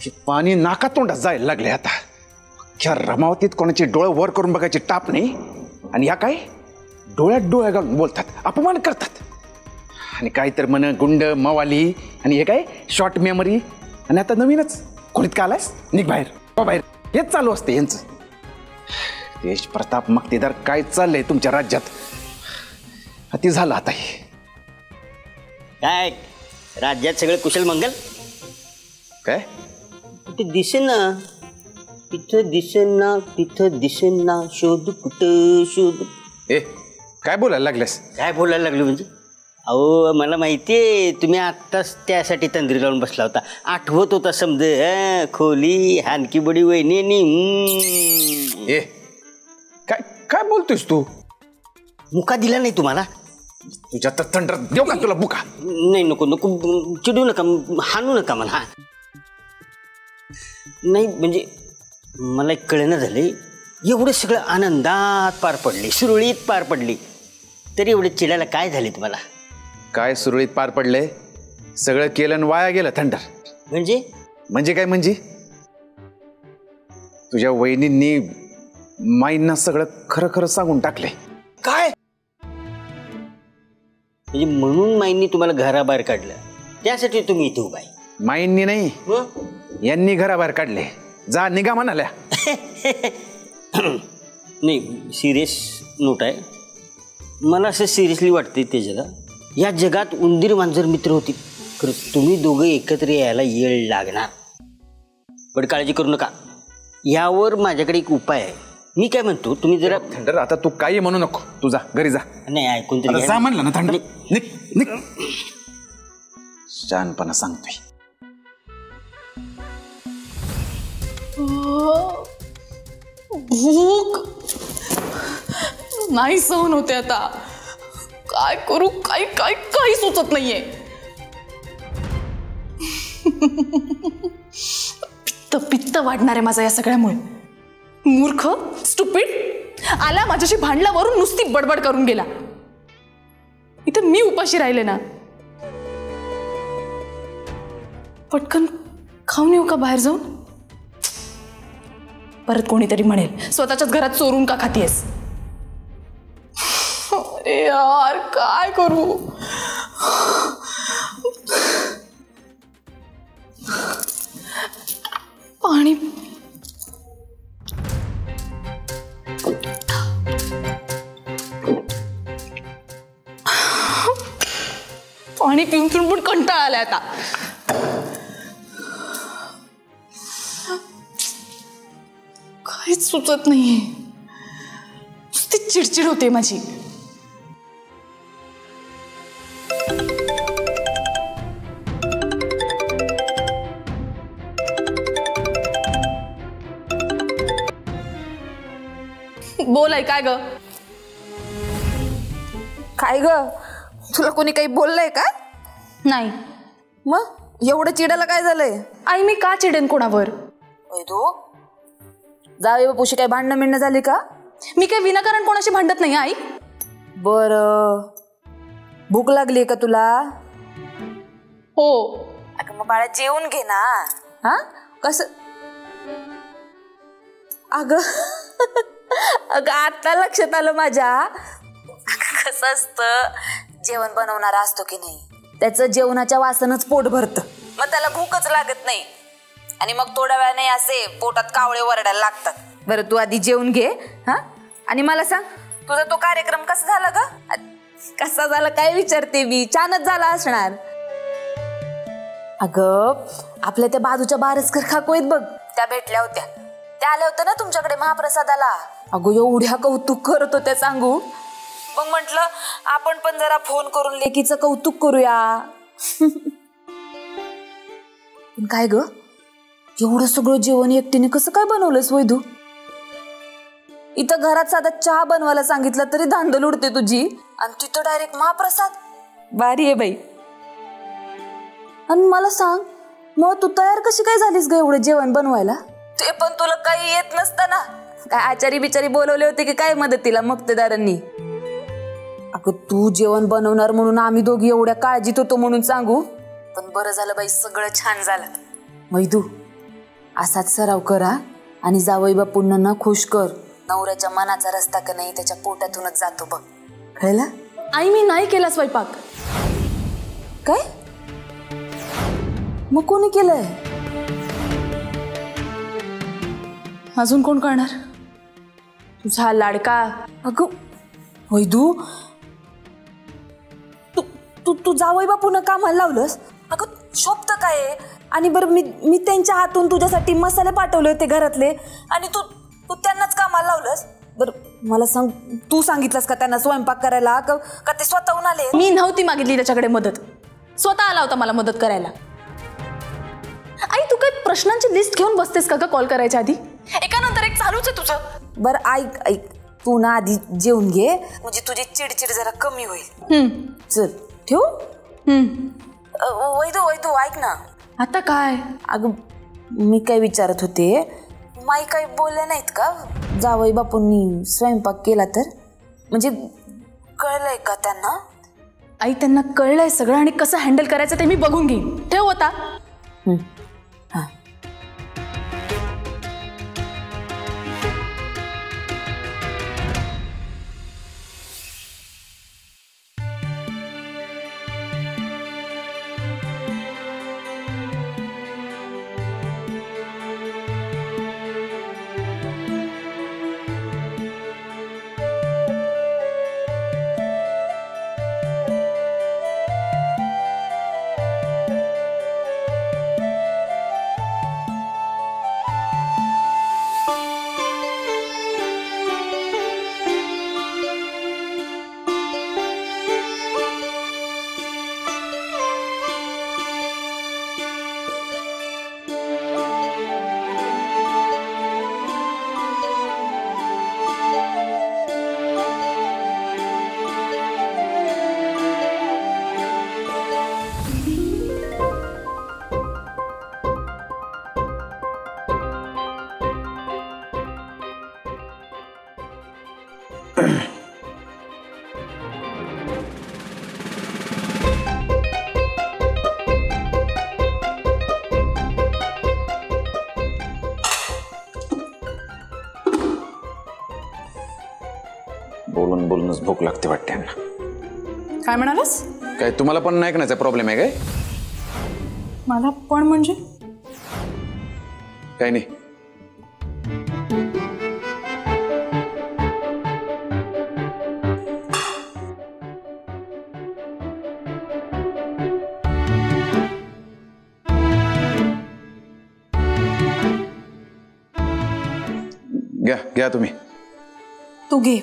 हे पाणी नाका तोंडात जायला लागले आता. अख्ख्या रमावतीत कोणाची डोळे वर करून बघायची टाप नाही, आणि ह्या काय डोळ्यात डोळ्या घालून बोलतात, अपमान करतात. आणि काय तर म्हण गुंड मवाली, आणि हे काय शॉर्ट मेमरी. आणि आता नवीनच खोलीत का आलायस, निघ बाहेर बाहेर. हेच चालू असते यांचं. देश प्रताप मक्तेदार काय चाललंय तुमच्या राज्यात, अति झालं आता. हे काय राज्यात सगळं कुशल मंगल काय ते दिसेना, तिथं दिसेना तिथं दिसेना, शोध कुठं शोध. ए काय बोलायला लागलेस? काय बोलायला लागलो म्हणजे? अहो मला माहितीये तुम्ही आत्ताच त्यासाठी तंद्री लावून बसला होता. आठवत होता समज खोली हानकी बडी वहिनी. ए काय काय बोलतोयस तू? मुका दिला नाही तुम्हाला? तुझ्या तर थंड देऊ का तुला बुका? नाही नको नको, चिडू नका, हाणू नका मला. नाही म्हणजे मला एक कळेना झाले, एवढं सगळं आनंदात पार पडले, सुरळीत पार पडली, तरी एवढे चिडायला काय झाले तुम्हाला? काय सुरळीत पार पडलंय? सगळं केलं आणि वाया गेलं थंडर. म्हणजे काय म्हणजे? तुझ्या वहिनींनी माईंना सगळं खरं खरं सांगून टाकले. काय म्हणजे? म्हणून माईंनी तुम्हाला घराबाहेर काढलं, त्यासाठी तुम्ही इथे उभा आहे? माईंनी नाही, यांनी घराबाहेर काढले. जा निघा म्हणाल्या. नाही सिरियस नोट आहे. मला असं सिरियसली वाटते त्याच्याला, या जगात उंदीर मांजर मित्र होती, खरं तुम्ही दोघं एकत्र यायला येळ लागणार. पण काळजी करू नका, यावर माझ्याकडे एक उपाय आहे. मी काय म्हणतो, तुम्ही जरा थंडर आता तू काही म्हणू नको, तू जा घरी जा. नाही ऐकून तरी जा म्हणलं ना थंडर. निघ निघ. शहाणपणा सांगतोय. भूक नाही सहन होते आता. काय करू, काय काय काही सुचत नाहीये. पित्त वाढणार आहे माझा या सगळ्यामुळे. मूर्ख स्टुपिड आला माझ्याशी भांडला, वरून नुसती बडबड करून गेला. इथं मी उपाशी राहिले ना. पटकन खाऊन येऊ का बाहेर जाऊन? परत कोणीतरी म्हणेल स्वतःच्याच घरात चोरून का खातीयस. अरे यार काय करू. पाणी पाणी पिऊन पिऊन पण कंटाळा आलाय आता. काहीच सुचत नाहीये, नुसती चिडचिड होते माझी. बोल आहे काय ग? काय ग, तुला कोणी काही बोललंय का? नाही. मग एवढं चिडायला काय झालंय? आई मी का चिडेन कोणावर? तू जावे बापूशी काय भांडणं मिळणं झाली का? मी काय विनाकारण कोणाशी भांडत नाही आई. बर, भूक लागली का तुला? हो. अगं मग बाळा जेवून घे ना. हा कस? अगं अगं आता लक्षात आलं माझ्या. कसं असतं, जेवण बनवणारा असतो की नाही, त्याचं जेवणाच्या वासनच पोट भरतं, मग त्याला भूकच लागत नाही. आणि मग थोड्या वेळाने असे पोटात कावळे वरडायला लागतात. बरं तू आधी जेवून घे. हा आणि मला सांग, तुझा तो कार्यक्रम कसा झाला ग? कसा झाला काय विचारते मी, छानच झाला असणार. अगं आपल्या त्या बाजूच्या बारसकर काकू आहेत बघ, त्या भेटल्या होत्या. त्या आल्या होत्या ना तुमच्याकडे महाप्रसादाला. अगो एवढ्या कौतुक करत होत्या सांगू. मग म्हंटल आपण पण जरा फोन करून लेकीचं कौतुक करूया. पण काय ग, एवढं सगळं जेवण एकटीने कसं काय बनवलंस वैदू? इथं घरात साधा चहा बनवायला सांगितलं तरी धांदल उडते तुझी, आणि तिथं डायरेक्ट महाप्रसाद. भारी आहे बाई. आणि मला सांग, मग तू तयार कशी काय झालीस ग एवढं जेवण बनवायला? ते पण तुला काही येत नसतं ना? काय आचारी बिचारी बोलवले होते की काय मदतीला मक्तेदारांनी? अगं तू जेवण बनवणार म्हणून आम्ही दोघी एवढ्या काळजीत होतो म्हणून सांगू. पण बरं झालं बाई, सगळं छान झालं. मैदू असाच सराव करा आणि जावई बापूंना खुश कर. नवऱ्याच्या मनाचा रस्ता का नाही त्याच्या पोटातूनच जातो बघ, कळलं? आई मी नाही केला स्वयंपाक. काय? मग कोणी केलंय? अजून कोण करणार? तुझा लाडका. अगं वैदू, तू तू तू जावई बापून कामाला लावलंस? अगं शोभत काय आहे? आणि बरं मी त्यांच्या हातून तुझ्यासाठी मसाले पाठवले होते घरातले आणि तू तू त्यांनाच कामाला लावलंस? बरं मला सांग, तू सांगितलंस का त्यांना स्वयंपाक करायला का ते स्वतःहून आले? मी नव्हती मागितली त्याच्याकडे मदत, स्वतः आला होता मला मदत करायला. आई तू काय प्रश्नांची लिस्ट घेऊन बसतेस का कॉल करायच्या आधी? एकानंतर एक चालूच आहे तुझं. बरं ऐक, तू ना आधी जेवून घे म्हणजे तुझी चिडचिड जरा कमी होईल. चल ठेवू? वैदू ऐक ना. आता काय? अगं मी काय विचारत होते, माई काही बोलले नाहीत का जावई बापूंनी स्वयंपाक केला तर? म्हणजे कळलंय का त्यांना? आई त्यांना कळलंय सगळं आणि कसं हँडल करायचं ते मी बघून घेईन. ठेव आता. हां. बोलूनच भूक लागते वाटते यांना. काय म्हणालास? काय तुम्हाला पण नाही ऐकण्याचा प्रॉब्लेम आहे काय? मला पण म्हणजे काय नाही. घ्या तुम्ही. तू घे.